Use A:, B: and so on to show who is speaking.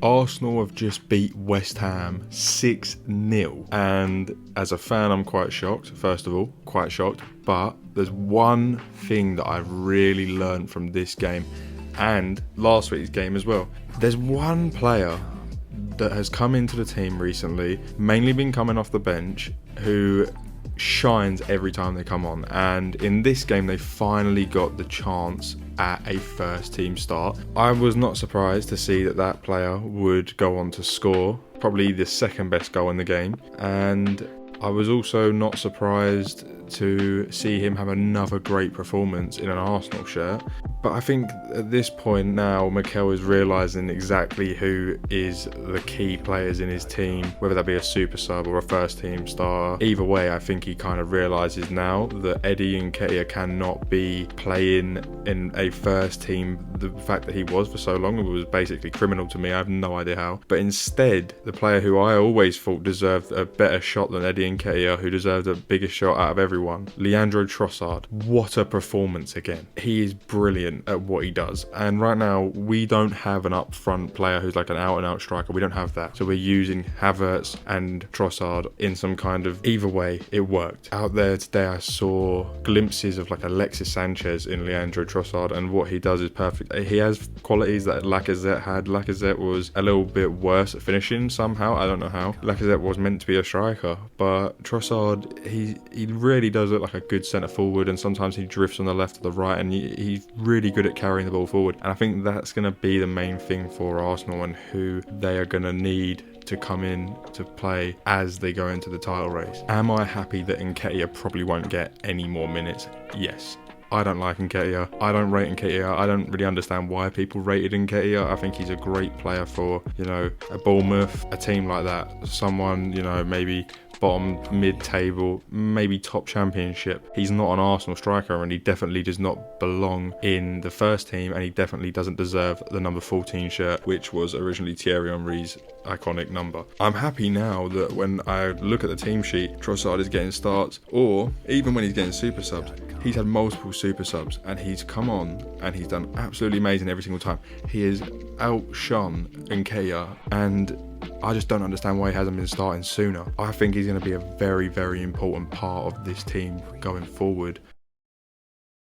A: Arsenal have just beat West Ham 6-0. And as a fan, I'm quite shocked, first of all, quite shocked. But there's one thing that I've really learned from this game and last week's game as well. There's one player that has come into the team recently, mainly been coming off the bench, who shines every time they come on, and in this game they finally got the chance at a first team start. I was not surprised to see that player would go on to score probably the second best goal in the game, and I was also not surprised to see him have another great performance in an Arsenal shirt. But I think at this point now, Mikel is realising exactly who is the key players in his team, whether that be a super sub or a first team star. Either way, I think he kind of realises now that Eddie Nketiah cannot be playing in a first team. The fact that he was for so long was basically criminal to me. I have no idea how. But instead, the player who I always thought deserved a better shot than Eddie Nketiah, who deserved a bigger shot out of everyone, Leandro Trossard. What a performance again. He is brilliant at what he does, and right now we don't have an up front player who's like an out and out striker. We don't have that, so we're using Havertz and Trossard in some kind of, either way it worked. Out there today I saw glimpses of like Alexis Sanchez in Leandro Trossard, and what he does is perfect. He has qualities that Lacazette had. Lacazette was a little bit worse at finishing somehow, I don't know how. Lacazette was meant to be a striker, but Trossard, he really does look like a good centre forward, and sometimes he drifts on the left or the right, and he's really good at carrying the ball forward. And I think that's going to be the main thing for Arsenal and who they are going to need to come in to play as they go into the title race. Am I happy that Nketiah probably won't get any more minutes? Yes. I don't like Nketiah. I don't rate Nketiah. I don't really understand why people rated Nketiah. I think he's a great player for, a Bournemouth, a team like that. Someone, maybe bottom mid-table, maybe top championship. He's not an Arsenal striker, and he definitely does not belong in the first team, and he definitely doesn't deserve the number 14 shirt, which was originally Thierry Henry's iconic number. I'm happy now that when I look at the team sheet, Trossard is getting starts, or even when he's getting super subs. He's had multiple super subs, and he's come on and he's done absolutely amazing every single time. He has outshone Nketiah, and I just don't understand why he hasn't been starting sooner. I think he's going to be a very, very important part of this team going forward.